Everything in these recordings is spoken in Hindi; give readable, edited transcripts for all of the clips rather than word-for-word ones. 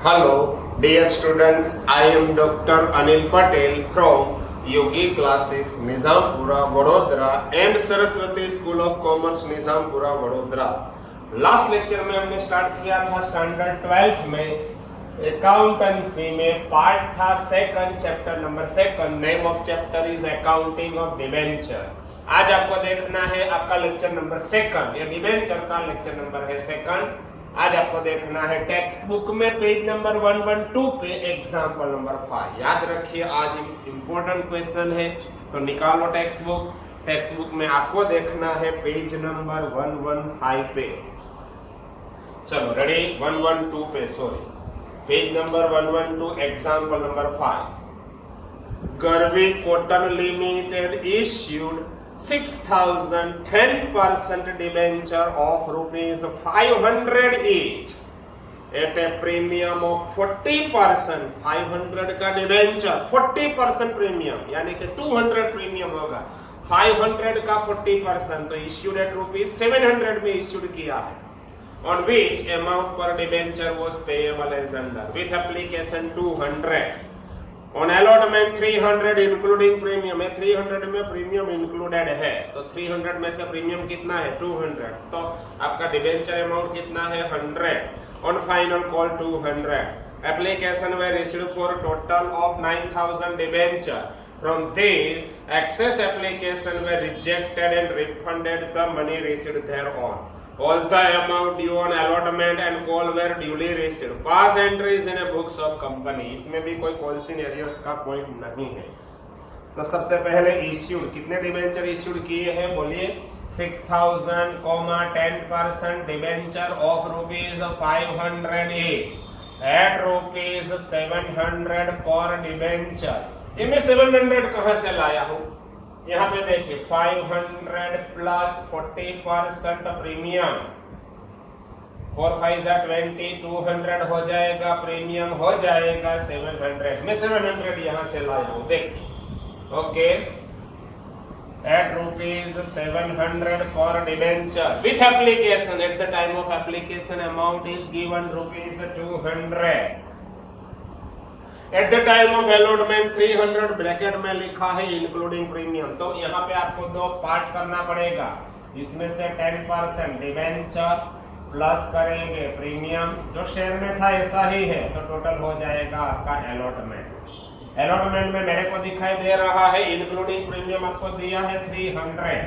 Hello, dear students. I am Dr. Anil Patel from Yogi Classes, Nizampura, Vadodara and Saraswati School of Commerce, Nizampura, Vadodara. Last lecture में हमने स्टार्ट किया था स्टैंडर्ड 12th में अकाउंटेंसी में पार्ट था second, chapter number second. Name of chapter is accounting of debenture. आज आपको देखना है आपका लेक्चर नंबर सेकंड. ये डिबेंचर का लेक्चर नंबर है सेकंड. आज आपको देखना है टेक्स्ट बुक में पेज नंबर 112 पे एग्जाम्पल नंबर 5. याद रखिए आज इंपॉर्टेंट क्वेश्चन है, तो निकालो टेक्स्ट बुक. टेक्स्ट बुक में आपको देखना है पेज नंबर 115 पे. चलो रेडी, 112 पे, sorry page number 112 example number 5. Garvi cotton limited issued 6,000 10% debenture of rupees 500 each at a premium of 40%. 500 का डिबेंचर 40% प्रीमियम यानी कि 200 प्रीमियम होगा. 500 का 40% तो इश्यूड एट रुपीज 700 में इश्यूड किया है. On which amount per debenture was payable as under with application 200. On allotment 300 including premium है. 300 में प्रीमियम इंक्लूडेड है, तो 300 में से प्रीमियम कितना है 200, तो आपका डिबेंचर अमाउंट कितना है 100. On final call 200. Application were issued for total of 9,000 debenture. From these, excess application were rejected and refunded the money received thereon. All the amount due on allotment and call were duly received. Pass entries in a books of company. इसमें भी कोई कॉल सिनेरियोस का पॉइंट नहीं है. तो सबसे पहले इश्यूड कितने डिबेंचर इश्यूड किए हैं बोलिए. 6,000 10% debenture of rupees 500 each at rupees 700 per debenture. इनमें 700 कहां से लाया हूं. यहाँ पे देखिए 500 प्लस 40% प्रीमियम 4 5 20 200 हो जाएगा. प्रीमियम हो जाएगा 700 में 700 यहाँ से लाया हूँ. देखिए okay eight rupees 700 per debenture with application. Eight the time of application amount is given rupees 200. Eight the time of allotment 300 bracket में लिखा है इंक्लूडिंग प्रीमियम. तो यहाँ पे आपको दो पार्ट करना पड़ेगा. इसमें से 10% डिबेंचर प्लस करेंगे प्रीमियम. जो शेयर में था ऐसा ही है, तो टोटल हो जाएगा आपका अलॉटमेंट. अलॉटमेंट में मेरे को दिखाई दे रहा है इंक्लूडिंग प्रीमियम आपको दिया है 300.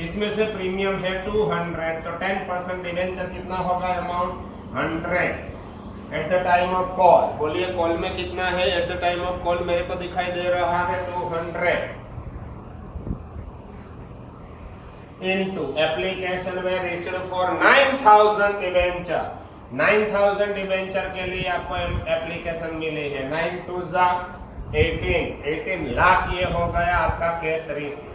इसमें से प्रीमियम है 200, तो 10% डिबेंचर कितना होगा amount 100. At the time of call बोलिए कॉल में कितना है. At the time of call मेरे को दिखाई दे रहा है 200 into application were issued for 9,000 debenture. 9,000 debenture के लिए आपको एप्लीकेशन मिली है. 9 2 18 लाख ये हो गया आपका कैश रिसीव.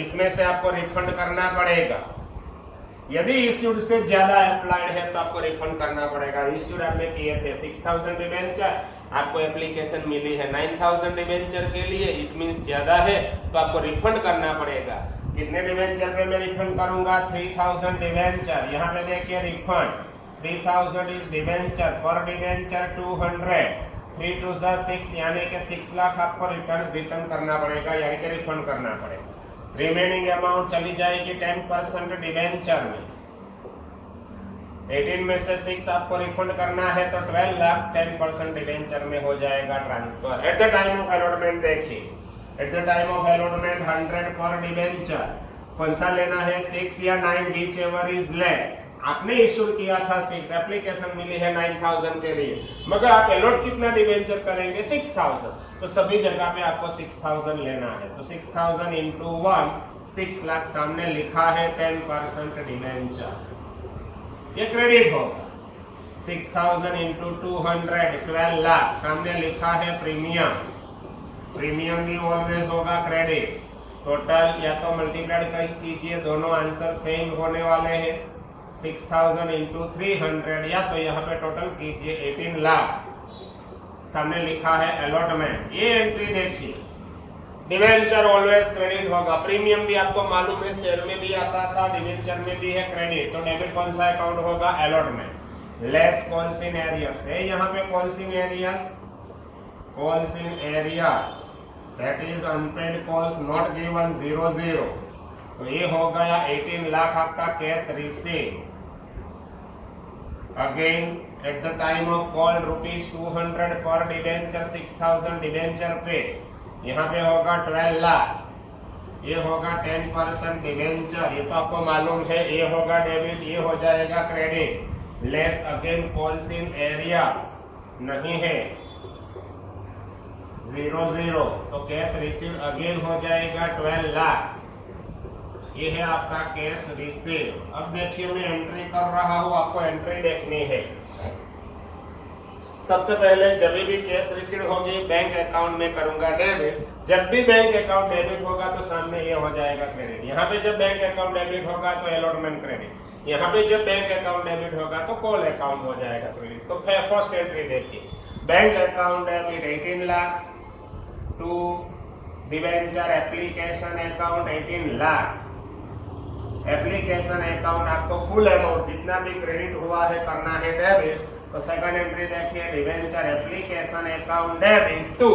इसमें से आपको रिफंड करना पड़ेगा. यदि इश्यूड से ज्यादा अप्लाइड है तो आपको रिफंड करना पड़ेगा. इश्यूड आपने किए थे 6,000 डिबेंचर, आपको एप्लीकेशन मिली है 9,000 डिबेंचर के लिए. इट मींस ज्यादा है तो आपको रिफंड करना पड़ेगा. कितने डिबेंचर पे मैं रिफंड करूंगा 3,000 डिबेंचर. यहाँ पे देखिए रिफंड 3,000 इज डिबेंचर पर डिबेंचर 200. 3 2 6 यानी कि 6 लाख आपको रिटर्न करना पड़ेगा, यानी कि रिफंड करना पड़ेगा. रिमेनिंग अमाउंट चली जाएगी 10% डिबेंचर में. 18 में से 6 आपको रिफंड करना है, तो 12 लाख 10% डिबेंचर में हो जाएगा transfer. At the time of allotment देखिए, at the time of allotment 100 per debenture. कौन सा लेना है 6 या 9, विच एवर इज लेस. आपने इश्यू किया था 6, एप्लीकेशन मिली है 9,000 के लिए, मगर आप अलॉट कितना डिबेंचर करेंगे 6,000, तो सभी जगह पे आपको 6,000 लेना है. तो 6,000 इंटू 1 6 लाख सामने लिखा है 10% डिबेंचर, ये क्रेडिट होगा. 6,000 इंटू 200 12 लाख सामने लिखा है प्रीमियम. प्रीमियम भी ऑलवेज होगा क्रेडिट. टोटल या तो मल्टीप्लाइड कीजिए, दोनों आंसर सेम होने वाले हैं. 6,000 इंटू 300 या तो यहाँ पे टोटल कीजिए 18 लाख सामने लिखा है अलॉटमेंट. ये एंट्री देखिए डिवेंचर ऑलवेज क्रेडिट होगा। प्रीमियम भी आपको मालूम है, शेयर में भी आता था, डिवेंचर में भी है क्रेडिट। तो डेबिट कौन सा अकाउंट होगा? Allotment. Less calls in arrears है, यहाँ पे calls in arrears, calls in arrears that is unpaid calls not given 00। तो ये हो गया 18 लाख आपका cash receive. Again at the time of call ₹200 पर डिवेंचर, 6000 डिवेंचर पे, यहाँ पे होगा 12 लाख। ये होगा 10% डिवेंचर, ये तो आपको मालूम है। ये होगा डेबिट, ये हो जाएगा credit. Less again calls in areas नहीं है 00, तो कैश रिसीव अगेन हो जाएगा 12 लाख। ये है आपका कैश रिसीव। अब देखिए मैं एंट्री कर रहा हूं, आपको एंट्री देखनी है। सबसे पहले जब भी कैश रिसीव होगी बैंक अकाउंट में करूंगा डेबिट। जब भी बैंक अकाउंट डेबिट होगा तो सामने ये हो जाएगा क्रेडिट। यहाँ पे जब बैंक अकाउंट डेबिट होगा तो अलॉटमेंट क्रेडिट। यहाँ पे जब बैंक अकाउंट डेबिट होगा तो कॉल अकाउंट हो जाएगा क्रेडिट। तो फर्स्ट एंट्री देखिए, bank account debit 18 lakh to debenture application account 18 lakh. Application account आपको फुल अमाउंट जितना भी क्रेडिट हुआ है करना है डेबिट। तो सेकंड एंट्री देखिए, debenture application account debit to,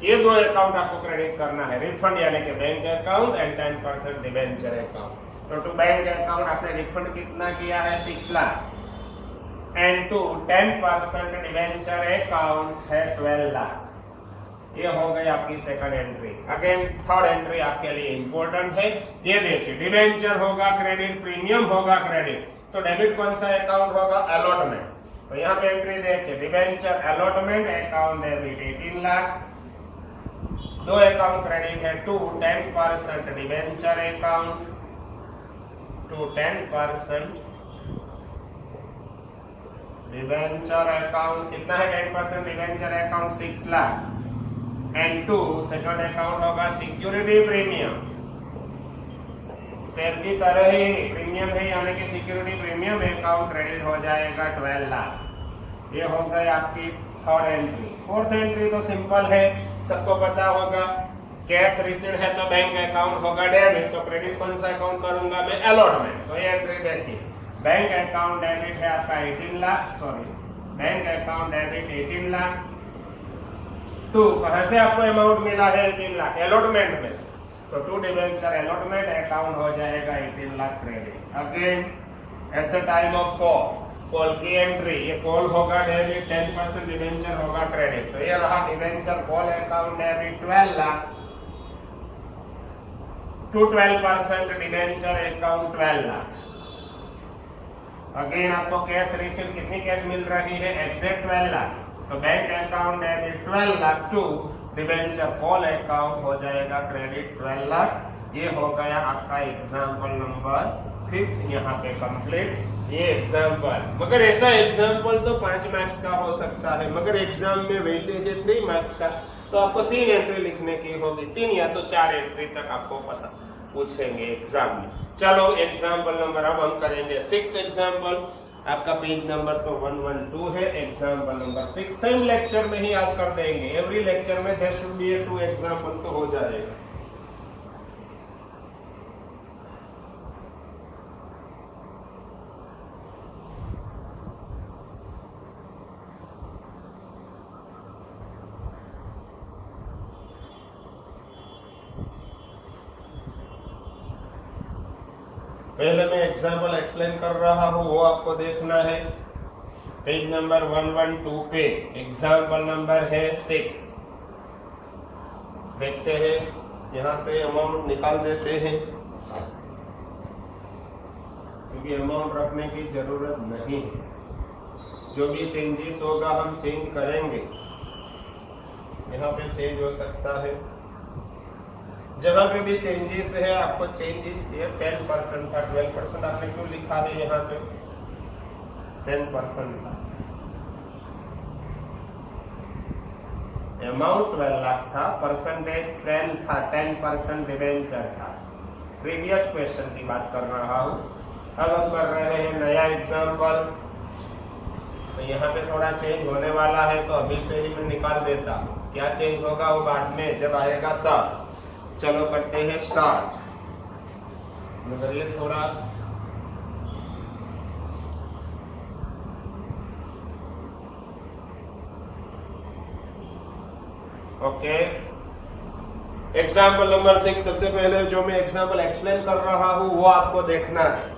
ये दो अकाउंट आपको क्रेडिट करना है, रिफंड यानी कि bank account and 10% debenture account. तो टू बैंक अकाउंट आपने रिफंड कितना किया है? 6 lakh and to 10% debenture account है 12 लाख। ये हो गई आपकी second entry. Again third entry आपके लिए इंपॉर्टेंट है। ये देखिए, डिवेंचर होगा क्रेडिट, प्रीमियम होगा क्रेडिट। तो डेबिट कौन सा अकाउंट होगा? अलॉटमेंट। तो यहाँ पे एंट्री देखिए, debenture allotment account debit 18 lakh, दो अकाउंट क्रेडिट है to 10% debenture account, to 10% debenture account. कितना है 10% debenture account? 6 lakh and to second account होगा सिक्योरिटी प्रीमियम। शेयर की तरह ही प्रीमियम है यानी कि सिक्योरिटी प्रीमियम अकाउंट क्रेडिट हो जाएगा 12 लाख। ये हो गई आपकी थर्ड एंट्री। फोर्थ एंट्री तो सिंपल है, सबको पता होगा। कैश रिसीव है तो बैंक अकाउंट होगा डेबिट, तो क्रेडिट कौन सा अकाउंट करूंगा मैं? अलॉटमेंट। तो ये एंट्री देखिए, बैंक अकाउंट डेबिट है आपका 18 lakh, sorry bank account debit 18 lakh to, कहां से आपको अमाउंट मिला है? 18 लाख अलॉटमेंट में से। तो टू डिवेंचर अलॉटमेंट अकाउंट हो जाएगा 18 lakh credit. Again at the time of call की एंट्री, ये कॉल होगा डेबिट, 10% डिवेंचर होगा क्रेडिट। तो ये रहा debenture call account debit 12 lakh to 12% debenture account 12 lakh. Again आपको कैश रिसीव कितनी कैश मिल रही है? एग्जैक्ट 12 लाख। तो bank account debit 12 lakh to debenture call account हो जाएगा क्रेडिट 12 लाख। ये हो गया आपका एग्जाम्पल नंबर 5 यहाँ पे कंप्लीट। ये एग्जाम्पल, मगर ऐसा एग्जाम्पल तो 5 मार्क्स का हो सकता है, मगर एग्जाम में वेटेज है 3 मार्क्स का। तो आपको 3 एंट्री लिखने की होगी, 3 या तो 4 एंट्री तक आपको पता पूछेंगे एग्जाम में। चलो एग्जाम्पल नंबर अब हम करेंगे 6th एग्जाम्पल। आपका पेज नंबर तो 112 है, एग्जाम्पल नंबर 6 सेम लेक्चर में ही आज कर देंगे। एवरी लेक्चर में देयर शुड बी 2 एग्जाम्पल तो हो जाएगा। पहले मैं एग्जाम्पल एक्सप्लेन कर रहा हूँ, वो आपको देखना है। पेज नंबर 112 पे एग्जाम्पल नंबर है 6। देखते हैं, यहाँ से अमाउंट निकाल देते हैं क्योंकि अमाउंट रखने की जरूरत नहीं है। जो भी चेंजेस होगा हम चेंज करेंगे, यहाँ पे चेंज हो सकता है। जहां पे भी चेंजेस है आपको चेंजेस ये 10% था, 12% आपने क्यों लिखा है यहाँ पे? 10% था, अमाउंट 12 लाख था, परसेंटेज 10 था, 10% डिवेंचर था। प्रीवियस क्वेश्चन की बात कर रहा हूँ। अब हम कर रहे हैं नया एग्जाम्पल। तो यहाँ पे थोड़ा चेंज होने वाला है, तो अभी से ही मैं निकाल देता हूँ। क्या चेंज होगा वो बाद में जब आएगा तब। चलो करते हैं स्टार्ट। मगर ये थोड़ा ओके। एग्जाम्पल नंबर 6, सबसे पहले जो मैं एग्जाम्पल एक्सप्लेन कर रहा हूं वो आपको देखना है।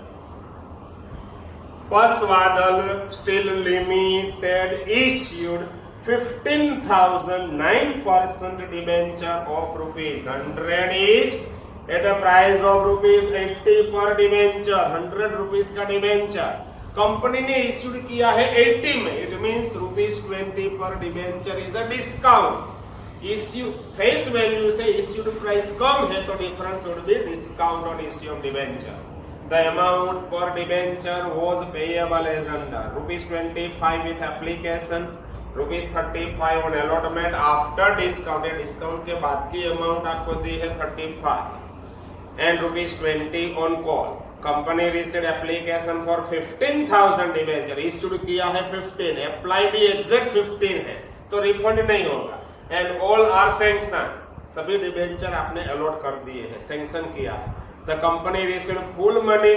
पसवादल steel limited issued 15,000 9% debenture of ₹100 each at a price of ₹80 per debenture. 100 rupees का डिबेंचर कंपनी ने इश्यूड किया है 80 में। It means ₹20 per debenture is a discount. Issue face value से इश्यूड प्राइस कम है तो difference would be discount on issue of debenture. The amount per debenture was payable as under ₹25 with application, ₹35 on allotment after discount। Discount के बाद की अमाउंट आपको दी है 35 and ₹20 on call। Company received application for 15,000 debenture. Issued किया है 15, अप्लाई भी एग्जैक्ट 15 है तो रिफंड नहीं होगा। एंड ऑल आर सैंक्शन, सभी डिबेंचर आपने अलॉट कर दिए हैं, सैंक्शन किया है। The company received full money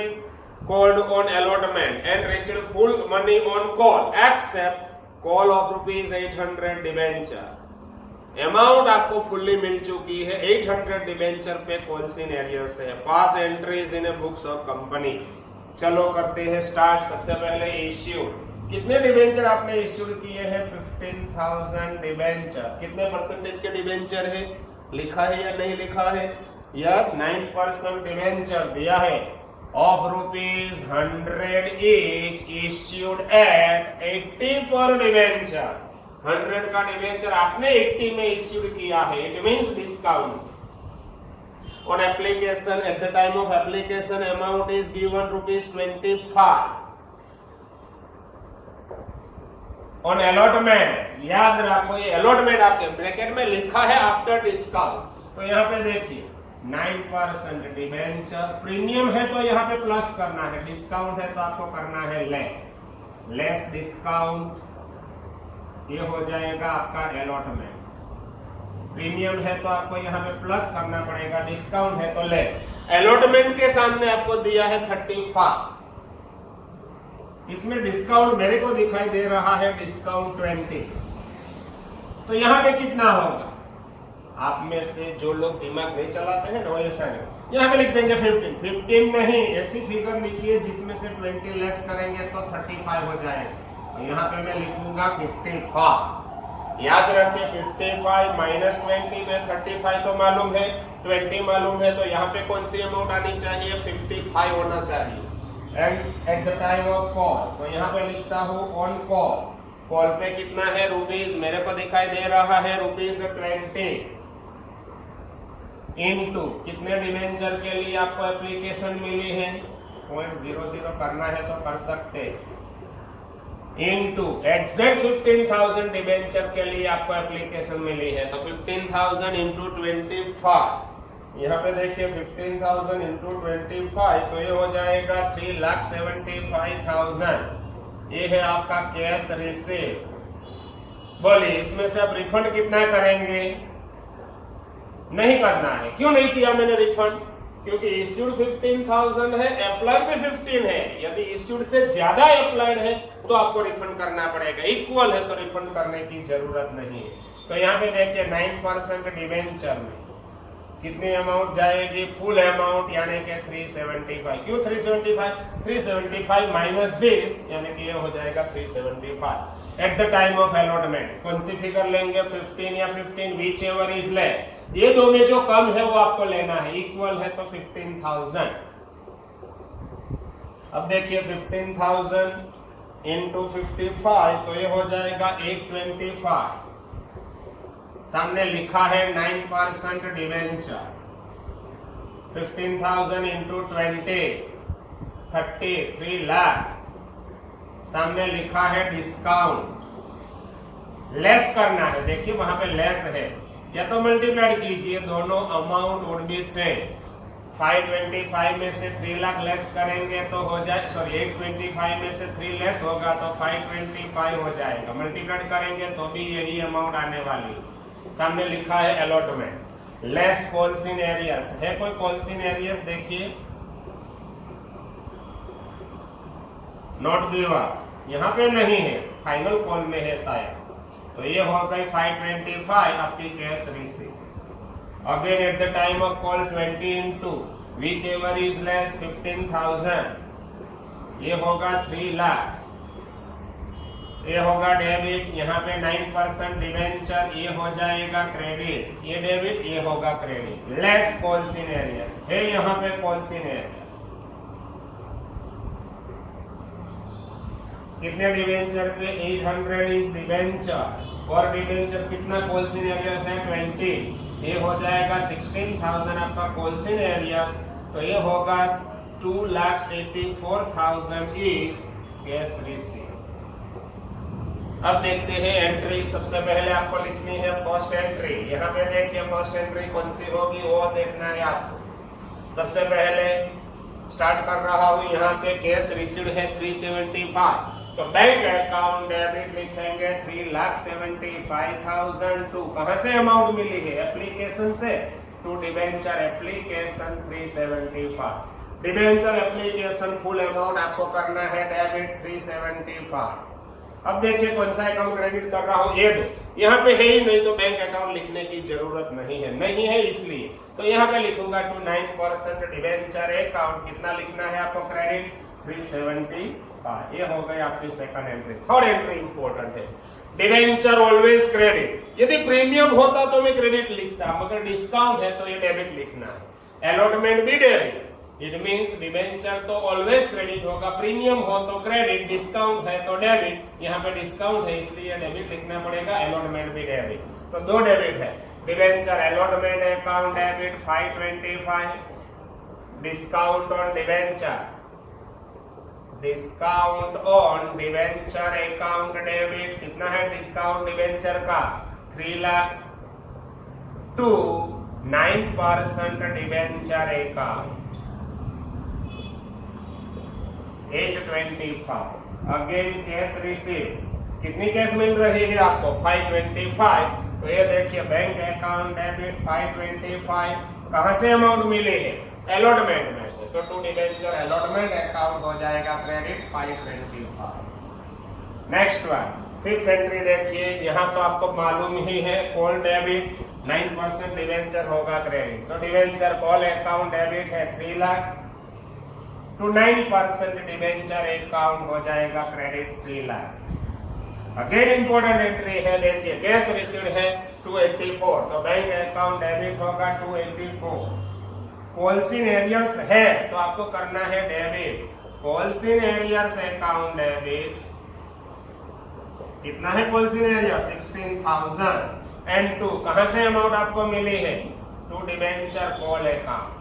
called on allotment and received full money on call except call of ₹800 debenture. Amount आपको फुल्ली मिल चुकी है 800 डिबेंचर पे कॉल सिनेरियो से। Pass entries in books of company. चलो करते हैं स्टार्ट। सबसे पहले इश्यू, कितने डिबेंचर आपने इश्यूड किए हैं? 15,000 डिबेंचर। कितने परसेंटेज के डिबेंचर है, लिखा है या नहीं लिखा है? यस, 9% डिबेंचर दिया है ऑफ ₹100 each issued at 80 पर डिबेंचर। 100 का डिबेंचर आपने 80 में इश्यूड किया है। It means discount on application. Eight the time of application amount is given ₹25। On allotment, याद रखो ये अलॉटमेंट आपके ब्रैकेट में लिखा है आफ्टर डिस्काउंट। तो यहाँ पे देखिए 9% डिबेंचर, प्रीमियम है तो यहाँ पे प्लस करना है, डिस्काउंट है तो आपको करना है लेस डिस्काउंट। ये हो जाएगा आपका अलॉटमेंट। प्रीमियम है तो आपको यहाँ पे प्लस करना पड़ेगा, डिस्काउंट है तो लेस। अलॉटमेंट के सामने आपको दिया है 35, इसमें डिस्काउंट मेरे को दिखाई दे रहा है डिस्काउंट 20। तो यहाँ पे कितना होगा? आप में से जो लोग दिमाग नहीं चलाते हैं ना वो ऐसा नहीं, यहाँ पे लिख देंगे 15 नहीं, ऐसी फिगर लिखिए जिसमें से 20 लेस करेंगे तो 35 हो जाएगा। तो यहाँ पे मैं लिखूंगा 55। याद रखिए 55 माइनस 20 में 35 तो मालूम है, 20 मालूम है, तो यहाँ पे कौन सी अमाउंट आनी चाहिए? 55 होना चाहिए। And eight the time of call, तो यहाँ पे लिखता हूँ ऑन कॉल। कॉल पे कितना है रुपीज, मेरे को दिखाई दे रहा है ₹20 इनटू कितने डिबेंचर के लिए आपको एप्लीकेशन मिली है? 0.00 करना है तो कर सकते, इनटू एग्जैक्ट 15,000 डिबेंचर के लिए आपको एप्लीकेशन मिली है। तो 15,000 इंटू 25, यहाँ पे देखिए 15,000 इंटू 25 तो ये हो जाएगा 3,75,000। ये है आपका कैश रिसीव। बोलिए इसमें से आप रिफंड कितना करेंगे? नहीं करना है। क्यों नहीं किया मैंने रिफंड? क्योंकि इश्यूड 15,000 है, अप्लाइड भी 15 है। यदि इश्यूड से ज्यादा अप्लाइड है तो आपको रिफंड करना पड़ेगा, इक्वल है तो रिफंड करने की जरूरत नहीं है। तो यहाँ पे देखिए 9% डिबेंचर में कितनी अमाउंट जाएगी? फुल अमाउंट यानी कि 375। क्यों 375? 375 माइनस दिस यानी कि ये हो जाएगा 375। Eight the time of allotment कौन सी फिगर लेंगे? 15 या 15, विच एवर इज लेस। ये दो में जो कम है वो आपको लेना है, इक्वल है तो 15,000। अब देखिए 15,000 इंटू 55 तो ये हो जाएगा 825। सामने लिखा है 9% डिवेंचर। 15,000 इंटू 20 33 लाख। सामने लिखा है डिस्काउंट, लेस करना है, देखिए वहां पे लेस है, या तो मल्टीप्लाइड कीजिए, दोनों अमाउंट वुड बी सेम। 525 में से 3 लाख लेस करेंगे तो हो जाए, सॉरी 825 में से 3 लेस होगा तो 525 हो जाएगा। मल्टीप्लाइड करेंगे तो भी यही अमाउंट आने वाली। सामने लिखा है allotment. Less calls in arrears. है कोई कॉल्स इन एरियर? देखिए नॉट गिवन, यहाँ पे नहीं है, फाइनल कॉल में है शायद। तो ये हो गई 525 आपकी cash receive. Again at the time of call 20 into whichever is less 15,000, ये होगा 3 लाख। ये होगा डेबिट, यहाँ पे 9% डिवेंचर, ये हो जाएगा क्रेडिट। ये डेबिट, ये होगा credit. Less calls in arrears है, यहाँ पे कॉल्स इन एरियर्स। कितने डिवेंचर पे? 800 इज डिवेंचर, और डिवेंचर कितना कॉल्स इन एरियर्स है? 20। ये हो जाएगा 16,000 आपका कॉल्स इन एरियर्स। तो ये होगा 2,84,000 इज कैश रिसीव। अब देखते हैं एंट्री। सबसे पहले आपको लिखनी है फर्स्ट एंट्री। यहाँ पे देखिए फर्स्ट एंट्री कौन सी होगी वो देखना है आपको। सबसे पहले स्टार्ट कर रहा हूँ यहाँ से। कैश रिसीव्ड है 375, तो बैंक अकाउंट डेबिट लिखेंगे 3,75,002। कहाँ से अमाउंट मिली है? एप्लीकेशन से। To debenture application 375। Debenture application full amount आपको करना है डेबिट 375। अब देखिए कौन सा अकाउंट क्रेडिट कर रहा हूँ, ये दो। यहाँ पे है ही नहीं तो बैंक अकाउंट लिखने की जरूरत नहीं है, नहीं है इसलिए। तो यहाँ पे लिखूंगा टू 9% डिवेंचर अकाउंट। कितना लिखना है आपको क्रेडिट? 375। ये हो गई आपकी second entry. Third entry important है। Debenture always credit. यदि प्रीमियम होता तो मैं क्रेडिट लिखता, मगर डिस्काउंट है तो ये डेबिट लिखना है। अलॉटमेंट भी डेबिट, इट मींस डिवेंचर तो ऑलवेज क्रेडिट होगा, प्रीमियम हो तो क्रेडिट, डिस्काउंट है तो डेबिट। यहाँ पे डिस्काउंट है इसलिए डेबिट लिखना पड़ेगा। अलॉटमेंट भी डेबिट, तो दो डेबिट है। Debenture allotment account debit 525, discount on debenture, discount on debenture account debit. कितना है डिस्काउंट डिवेंचर का? 3 lakh. To 9% debenture account 825। Again cash receive. कितनी कैश मिल रही है आपको? 525। तो ये देखिए बैंक अकाउंट डेबिट 525। कहां से अमाउंट मिली है? अलॉटमेंट में से। तो टू डिवेंचर अलॉटमेंट अकाउंट हो जाएगा credit 525। Next one fifth entry देखिए। यहाँ तो आपको मालूम ही है कॉल डेबिट 9% डिवेंचर होगा क्रेडिट। तो डिवेंचर कॉल अकाउंट डेबिट है 3 लाख। टू 9% डिवेंचर अकाउंट हो जाएगा credit 3 lakh. Again important entry है, देखिए कैश रिसीव्ड है 284, तो बैंक अकाउंट डेबिट होगा 284। कॉल्स इन एरियर्स है तो आपको करना है debit. Calls in arrears account debit. कितना है calls in arrear? 16,000 and to कहां से अमाउंट आपको मिली है? To debenture call account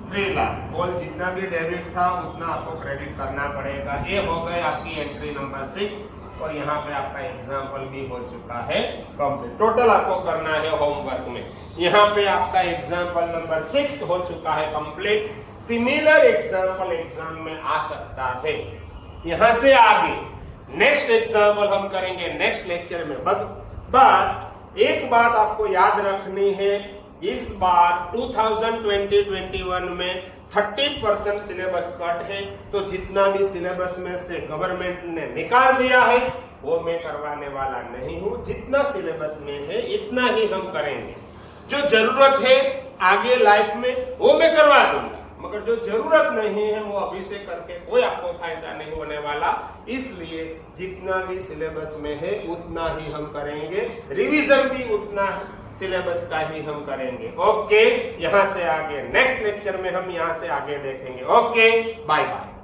3 lakh. Call जितना भी डेबिट था उतना आपको क्रेडिट करना पड़ेगा। ये हो गए आपकी एंट्री नंबर 6, और यहाँ पे आपका एग्जाम्पल भी हो चुका है कंप्लीट। टोटल आपको करना है होमवर्क में। यहाँ पे आपका एग्जाम्पल नंबर 6 हो चुका है कंप्लीट। सिमिलर एग्जाम्पल एग्जाम में आ सकता है। यहाँ से आगे नेक्स्ट एग्जाम्पल हम करेंगे नेक्स्ट लेक्चर में। बट एक बात आपको याद रखनी है, इस बार 2020-21 में 30% सिलेबस कट है। तो जितना भी सिलेबस में से गवर्नमेंट ने निकाल दिया है वो मैं करवाने वाला नहीं हूं। जितना सिलेबस में है इतना ही हम करेंगे। जो जरूरत है आगे लाइफ में वो मैं करवा दूंगा, मगर जो जरूरत नहीं है वो अभी से करके कोई आपको फायदा नहीं होने वाला। इसलिए जितना भी सिलेबस में है उतना ही हम करेंगे, रिवीजन भी उतना सिलेबस का ही हम करेंगे। ओके, यहाँ से आगे नेक्स्ट लेक्चर में हम यहाँ से आगे देखेंगे। Okay, bye bye.